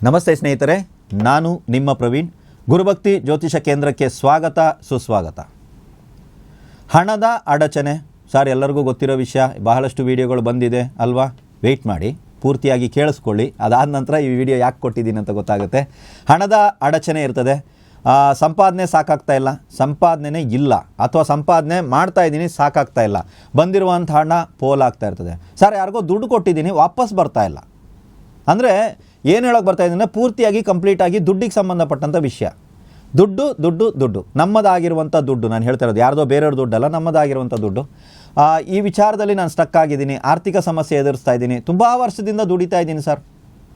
ನಮಸ್ತೆ ಸ್ನೇಹಿತರೆ, ನಾನು ನಿಮ್ಮ ಪ್ರವೀಣ್. ಗುರುಭಕ್ತಿ ಜ್ಯೋತಿಷ ಕೇಂದ್ರಕ್ಕೆ ಸ್ವಾಗತ ಸುಸ್ವಾಗತ. ಹಣದ ಅಡಚಣೆ ಸರ್ ಎಲ್ಲರಿಗೂ ಗೊತ್ತಿರೋ ವಿಷಯ, ಬಹಳಷ್ಟು ವಿಡಿಯೋಗಳು ಬಂದಿದೆ ಅಲ್ವಾ? ವೆಯ್ಟ್ ಮಾಡಿ, ಪೂರ್ತಿಯಾಗಿ ಕೇಳಿಸ್ಕೊಳ್ಳಿ. ಅದಾದ ನಂತರ ಈ ವಿಡಿಯೋ ಯಾಕೆ ಕೊಟ್ಟಿದ್ದೀನಿ ಅಂತ ಗೊತ್ತಾಗುತ್ತೆ. ಹಣದ ಅಡಚಣೆ ಇರ್ತದೆ. ಸಂಪಾದನೆ ಸಾಕಾಗ್ತಾ ಇಲ್ಲ, ಸಂಪಾದನೆ ಇಲ್ಲ, ಅಥವಾ ಸಂಪಾದನೆ ಮಾಡ್ತಾ ಇದ್ದೀನಿ ಸಾಕಾಗ್ತಾ ಇಲ್ಲ, ಬಂದಿರುವಂಥ ಹಣ ಪೋಲಾಗ್ತಾ ಇರ್ತದೆ. ಸರ್ ಯಾರಿಗೋ ದುಡ್ಡು ಕೊಟ್ಟಿದ್ದೀನಿ ವಾಪಸ್ ಬರ್ತಾ ಇಲ್ಲ ಅಂದರೆ ಏನು ಹೇಳೋಕ್ಕೆ ಬರ್ತಾ ಇದ್ದೀನಿ, ಪೂರ್ತಿಯಾಗಿ ಕಂಪ್ಲೀಟಾಗಿ ದುಡ್ಡಿಗೆ ಸಂಬಂಧಪಟ್ಟಂಥ ವಿಷಯ. ದುಡ್ಡು ನಮ್ಮದಾಗಿರುವಂಥ ದುಡ್ಡು, ನಾನು ಹೇಳ್ತಾ ಇರೋದು ಯಾರ್ದೋ ಬೇರೆಯವ್ರ ದುಡ್ಡಲ್ಲ, ನಮ್ಮದಾಗಿರುವಂಥ ದುಡ್ಡು. ಈ ವಿಚಾರದಲ್ಲಿ ನಾನು ಸ್ಟಕ್ ಆಗಿದ್ದೀನಿ, ಆರ್ಥಿಕ ಸಮಸ್ಯೆ ಎದುರಿಸ್ತಾ ಇದ್ದೀನಿ, ತುಂಬ ವರ್ಷದಿಂದ ದುಡಿತಾ ಇದ್ದೀನಿ ಸರ್,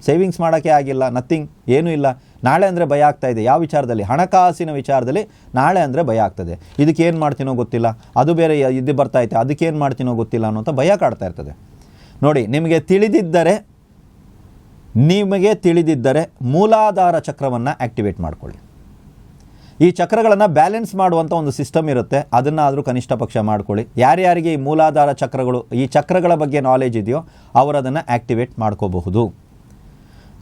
ಸೇವಿಂಗ್ಸ್ ಮಾಡೋಕ್ಕೆ ಆಗಿಲ್ಲ, ನಥಿಂಗ್, ಏನೂ ಇಲ್ಲ. ನಾಳೆ ಅಂದರೆ ಭಯ ಆಗ್ತಾ ಇದೆ. ಯಾವ ವಿಚಾರದಲ್ಲಿ? ಹಣಕಾಸಿನ ವಿಚಾರದಲ್ಲಿ ನಾಳೆ ಅಂದರೆ ಭಯ ಆಗ್ತದೆ. ಇದಕ್ಕೇನು ಮಾಡ್ತೀನೋ ಗೊತ್ತಿಲ್ಲ, ಅದು ಬೇರೆ ಇದು ಬರ್ತೈತೆ, ಅದಕ್ಕೇನು ಮಾಡ್ತೀನೋ ಗೊತ್ತಿಲ್ಲ ಅನ್ನೋಂಥ ಭಯ ಕಾಡ್ತಾ ಇರ್ತದೆ. ನೋಡಿ, ನಿಮಗೆ ತಿಳಿದಿದ್ದರೆ ಮೂಲಾಧಾರ ಚಕ್ರವನ್ನು ಆ್ಯಕ್ಟಿವೇಟ್ ಮಾಡ್ಕೊಳ್ಳಿ. ಈ ಚಕ್ರಗಳನ್ನು ಬ್ಯಾಲೆನ್ಸ್ ಮಾಡುವಂಥ ಒಂದು ಸಿಸ್ಟಮ್ ಇರುತ್ತೆ, ಅದನ್ನಾದರೂ ಕನಿಷ್ಠ ಪಕ್ಷ ಮಾಡ್ಕೊಳ್ಳಿ. ಯಾರ್ಯಾರಿಗೆ ಈ ಮೂಲಾಧಾರ ಚಕ್ರಗಳು, ಈ ಚಕ್ರಗಳ ಬಗ್ಗೆ ನಾಲೆಜ್ ಇದೆಯೋ ಅವರು ಅದನ್ನು ಆ್ಯಕ್ಟಿವೇಟ್ ಮಾಡ್ಕೋಬಹುದು.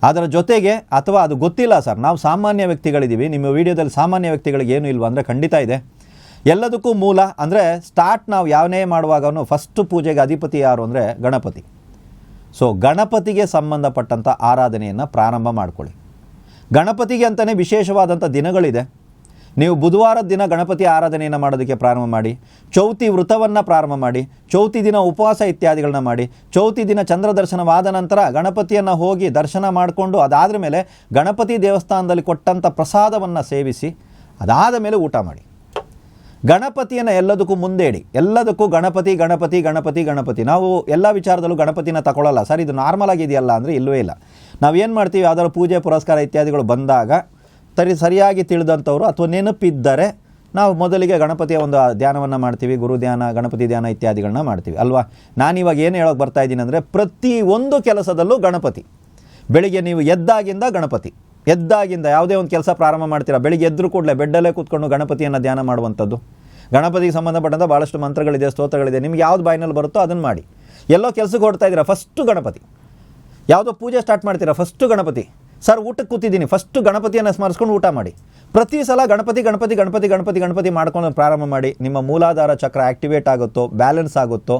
ಅದರ ಜೊತೆಗೆ, ಅಥವಾ ಅದು ಗೊತ್ತಿಲ್ಲ ಸರ್, ನಾವು ಸಾಮಾನ್ಯ ವ್ಯಕ್ತಿಗಳಿದ್ದೀವಿ, ನಿಮ್ಮ ವಿಡಿಯೋದಲ್ಲಿ ಸಾಮಾನ್ಯ ವ್ಯಕ್ತಿಗಳಿಗೆ ಏನೂ ಇಲ್ವ ಅಂದರೆ ಖಂಡಿತ ಇದೆ. ಎಲ್ಲದಕ್ಕೂ ಮೂಲ ಅಂದರೆ ನಾವು ಯಾವನೇ ಮಾಡುವಾಗನೂ ಫಸ್ಟು ಪೂಜೆಗೆ ಅಧಿಪತಿ ಯಾರು ಅಂದರೆ ಗಣಪತಿ. ಸೊ ಗಣಪತಿಗೆ ಸಂಬಂಧಪಟ್ಟಂಥ ಆರಾಧನೆಯನ್ನು ಪ್ರಾರಂಭ ಮಾಡ್ಕೊಳ್ಳಿ. ಗಣಪತಿಗೆ ಅಂತಲೇ ವಿಶೇಷವಾದಂಥ ದಿನಗಳಿದೆ. ನೀವು ಬುಧವಾರದ ದಿನ ಗಣಪತಿ ಆರಾಧನೆಯನ್ನು ಮಾಡೋದಕ್ಕೆ ಪ್ರಾರಂಭ ಮಾಡಿ, ಚೌತಿ ವೃತವನ್ನು ಪ್ರಾರಂಭ ಮಾಡಿ, ಚೌತಿ ದಿನ ಉಪವಾಸ ಇತ್ಯಾದಿಗಳನ್ನ ಮಾಡಿ, ಚೌತಿ ದಿನ ಚಂದ್ರ ದರ್ಶನವಾದ ನಂತರ ಗಣಪತಿಯನ್ನು ಹೋಗಿ ದರ್ಶನ ಮಾಡಿಕೊಂಡು ಅದಾದ ಮೇಲೆ ಗಣಪತಿ ದೇವಸ್ಥಾನದಲ್ಲಿ ಕೊಟ್ಟಂಥ ಪ್ರಸಾದವನ್ನು ಸೇವಿಸಿ, ಅದಾದ ಮೇಲೆ ಊಟ ಮಾಡಿ. ಗಣಪತಿಯನ್ನು ಎಲ್ಲದಕ್ಕೂ ಮುಂದೇಡಿ, ಎಲ್ಲದಕ್ಕೂ ಗಣಪತಿ. ನಾವು ಎಲ್ಲ ವಿಚಾರದಲ್ಲೂ ಗಣಪತಿನ ತಗೊಳ್ಳಲ್ಲ ಸರ್, ಇದು ನಾರ್ಮಲ್ ಆಗಿದೆಯಲ್ಲ ಅಂದರೆ ಇಲ್ಲವೇ ಇಲ್ಲ. ನಾವೇನು ಮಾಡ್ತೀವಿ, ಯಾವ್ದಾದ್ರು ಪೂಜೆ ಪುರಸ್ಕಾರ ಇತ್ಯಾದಿಗಳು ಬಂದಾಗ ಸರಿಯಾಗಿ ತಿಳಿದಂಥವ್ರು ಅಥವಾ ನೆನಪಿದ್ದರೆ ನಾವು ಮೊದಲಿಗೆ ಗಣಪತಿಯ ಒಂದು ಧ್ಯಾನವನ್ನು ಮಾಡ್ತೀವಿ, ಗುರು ಧ್ಯಾನ, ಗಣಪತಿ ಧ್ಯಾನ ಇತ್ಯಾದಿಗಳನ್ನ ಮಾಡ್ತೀವಿ ಅಲ್ವಾ? ನಾನಿವಾಗ ಏನು ಹೇಳೋಕ್ಕೆ ಬರ್ತಾ ಇದ್ದೀನಿ ಅಂದರೆ, ಪ್ರತಿಯೊಂದು ಕೆಲಸದಲ್ಲೂ ಗಣಪತಿ. ಬೆಳಿಗ್ಗೆ ನೀವು ಎದ್ದಾಗಿಂದ ಯಾವುದೇ ಒಂದು ಕೆಲಸ ಪ್ರಾರಂಭ ಮಾಡ್ತೀರಾ, ಬೆಳಿಗ್ಗೆ ಎದ್ದರೂ ಕೂಡಲೇ ಬೆಡ್ಡಲ್ಲೇ ಕೂತ್ಕೊಂಡು ಗಣಪತಿಯನ್ನು ಧ್ಯಾನ ಮಾಡುವಂಥದ್ದು. ಗಣಪತಿಗೆ ಸಂಬಂಧಪಟ್ಟಂಥ ಭಾಳಷ್ಟು ಮಂತ್ರಗಳಿದೆ, ಸ್ತೋತ್ರಗಳಿದೆ, ನಿಮ್ಗೆ ಯಾವ್ದು ಬಾಯಿನಲ್ಲಿ ಬರುತ್ತೋ ಅದನ್ನು ಮಾಡಿ. ಎಲ್ಲೋ ಕೆಲಸಕ್ಕೆ ಹೊಡ್ತಾ ಇದ್ದೀರಾ, ಫಸ್ಟು ಗಣಪತಿ. ಯಾವುದೋ ಪೂಜೆ ಸ್ಟಾರ್ಟ್ ಮಾಡ್ತೀರಾ, ಫಸ್ಟು ಗಣಪತಿ. ಸರ್ ಊಟಕ್ಕೆ ಕೂತಿದ್ದೀನಿ, ಫಸ್ಟು ಗಣಪತಿಯನ್ನು ಸ್ಮರಿಸ್ಕೊಂಡು ಊಟ ಮಾಡಿ. ಪ್ರತಿ ಸಲ ಗಣಪತಿ ಮಾಡ್ಕೊಂಡು ಪ್ರಾರಂಭ ಮಾಡಿ. ನಿಮ್ಮ ಮೂಲಾಧಾರ ಚಕ್ರ ಆ್ಯಕ್ಟಿವೇಟ್ ಆಗುತ್ತೋ, ಬ್ಯಾಲೆನ್ಸ್ ಆಗುತ್ತೋ,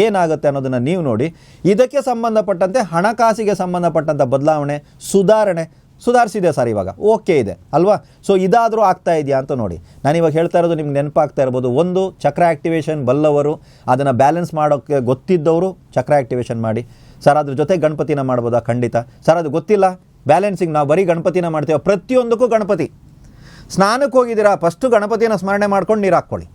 ಏನಾಗುತ್ತೆ ಅನ್ನೋದನ್ನು ನೀವು ನೋಡಿ. ಇದಕ್ಕೆ ಸಂಬಂಧಪಟ್ಟಂತೆ ಹಣಕಾಸಿಗೆ ಸಂಬಂಧಪಟ್ಟಂಥ ಬದಲಾವಣೆ, ಸುಧಾರಿಸಿದೆ ಸರ್, ಇವಾಗ ಓಕೆ ಇದೆ ಅಲ್ವಾ? ಸೊ ಇದಾದರೂ ಆಗ್ತಾ ಇದೆಯಾ ಅಂತ ನೋಡಿ. ನಾನಿವಾಗ ಹೇಳ್ತಾ ಇರೋದು ನಿಮ್ಗೆ ನೆನಪಾಗ್ತಾ ಇರ್ಬೋದು. ಒಂದು, ಚಕ್ರ ಆ್ಯಕ್ಟಿವೇಶನ್ ಬಲ್ಲವರು, ಅದನ್ನು ಬ್ಯಾಲೆನ್ಸ್ ಮಾಡೋಕ್ಕೆ ಗೊತ್ತಿದ್ದವರು ಚಕ್ರ ಆ್ಯಕ್ಟಿವೇಶನ್ ಮಾಡಿ. ಸರ್ ಅದ್ರ ಜೊತೆ ಗಣಪತಿನ ಮಾಡ್ಬೋದಾ? ಖಂಡಿತ ಸರ್, ಅದು ಗೊತ್ತಿಲ್ಲ, ಬ್ಯಾಲೆನ್ಸಿಂಗ್ ನಾವು ಬರೀ ಗಣಪತಿನ ಮಾಡ್ತೀವಿ. ಪ್ರತಿಯೊಂದಕ್ಕೂ ಗಣಪತಿ. ಸ್ನಾನಕ್ಕೆ ಹೋಗಿದ್ದೀರಾ, ಫಸ್ಟು ಗಣಪತಿನ ಸ್ಮರಣೆ ಮಾಡ್ಕೊಂಡು ನೀರು ಹಾಕ್ಕೊಳ್ಳಿ.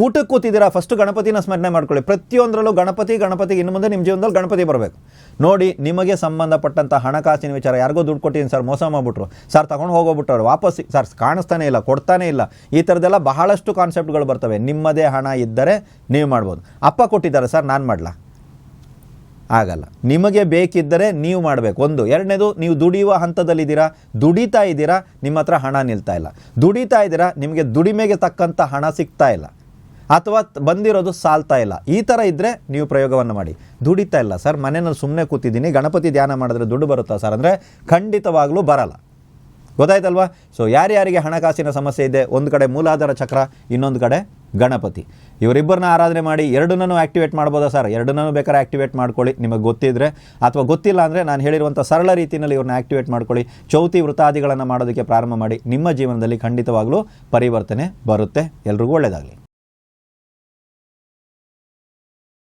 ಊಟಕ್ಕೆ ಕೂತಿದ್ದೀರಾ, ಫಸ್ಟು ಗಣಪತಿನ ಸ್ಮರಣೆ ಮಾಡ್ಕೊಳ್ಳಿ. ಪ್ರತಿಯೊಂದರಲ್ಲೂ ಗಣಪತಿ. ಇನ್ನು ಮುಂದೆ ನಿಮ್ಮ ಜೀವನದಲ್ಲಿ ಗಣಪತಿ ಬರಬೇಕು. ನೋಡಿ, ನಿಮಗೆ ಸಂಬಂಧಪಟ್ಟಂಥ ಹಣಕಾಸಿನ ವಿಚಾರ, ಯಾರಿಗೋ ದುಡ್ಡು ಕೊಟ್ಟಿದ್ದೀನಿ ಸರ್, ಮೋಸ ಮಾಡಿಬಿಟ್ರು ಸರ್, ತಗೊಂಡು ಹೋಗೋಬಿಟ್ರು, ವಾಪಸ್ ಸರ್ ಕಾಣಿಸ್ತಾನೆ ಇಲ್ಲ, ಕೊಡ್ತಾನೆ ಇಲ್ಲ, ಈ ಥರದ್ದೆಲ್ಲ ಬಹಳಷ್ಟು ಕಾನ್ಸೆಪ್ಟ್ಗಳು ಬರ್ತವೆ. ನಿಮ್ಮದೇ ಹಣ ಇದ್ದರೆ ನೀವು ಮಾಡ್ಬೋದು. ಅಪ್ಪ ಕೊಟ್ಟಿದ್ದಾರೆ ಸರ್, ನಾನು ಮಾಡಲಾ? ಆಗಲ್ಲ. ನಿಮಗೆ ಬೇಕಿದ್ದರೆ ನೀವು ಮಾಡಬೇಕು. ಒಂದು. ಎರಡನೇದು, ನೀವು ದುಡಿಯುವ ಹಂತದಲ್ಲಿದ್ದೀರಾ, ದುಡಿತಾ ಇದ್ದೀರಾ, ನಿಮ್ಮ ಹತ್ರ ಹಣ ನಿಲ್ತಾ ಇಲ್ಲ, ದುಡಿತಾ ಇದ್ದೀರಾ, ನಿಮಗೆ ದುಡಿಮೆಗೆ ತಕ್ಕಂಥ ಹಣ ಸಿಗ್ತಾ ಇಲ್ಲ, ಅಥವಾ ಬಂದಿರೋದು ಸಾಲ್ತಾ ಇಲ್ಲ, ಈ ಥರ ಇದ್ದರೆ ನೀವು ಪ್ರಯೋಗವನ್ನು ಮಾಡಿ. ದುಡಿತಾ ಇಲ್ಲ ಸರ್, ಮನೆಯಲ್ಲಿ ಸುಮ್ಮನೆ ಕೂತಿದ್ದೀನಿ, ಗಣಪತಿ ಧ್ಯಾನ ಮಾಡಿದ್ರೆ ದುಡ್ಡು ಬರುತ್ತಾ ಸರ್ ಅಂದರೆ ಖಂಡಿತವಾಗ್ಲೂ ಬರಲ್ಲ. ಗೊತ್ತಾಯ್ತಲ್ವಾ? ಸೊ ಯಾರ್ಯಾರಿಗೆ ಹಣಕಾಸಿನ ಸಮಸ್ಯೆ ಇದೆ, ಒಂದು ಕಡೆ ಮೂಲಾಧಾರ ಚಕ್ರ, ಇನ್ನೊಂದು ಕಡೆ ಗಣಪತಿ, ಇವರಿಬ್ಬರನ್ನ ಆರಾಧನೆ ಮಾಡಿ. ಎರಡನ್ನೂ ಆ್ಯಕ್ಟಿವೇಟ್ ಮಾಡ್ಬೋದಾ ಸರ್? ಎರಡನ್ನೂ ಬೇಕಾದ್ರೆ ಆ್ಯಕ್ಟಿವೇಟ್ ಮಾಡ್ಕೊಳ್ಳಿ, ನಿಮಗೆ ಗೊತ್ತಿದ್ದರೆ. ಅಥವಾ ಗೊತ್ತಿಲ್ಲ ಅಂದರೆ ನಾನು ಹೇಳಿರುವಂಥ ಸರಳ ರೀತಿಯಲ್ಲಿ ಇವ್ರನ್ನ ಆ್ಯಕ್ಟಿವೇಟ್ ಮಾಡ್ಕೊಳ್ಳಿ. ಚೌತಿ ವೃತ್ತಾದಿಗಳನ್ನು ಮಾಡೋದಕ್ಕೆ ಪ್ರಾರಂಭ ಮಾಡಿ. ನಿಮ್ಮ ಜೀವನದಲ್ಲಿ ಖಂಡಿತವಾಗ್ಲೂ ಪರಿವರ್ತನೆ ಬರುತ್ತೆ. ಎಲ್ರಿಗೂ ಒಳ್ಳೆಯದಾಗಲಿ.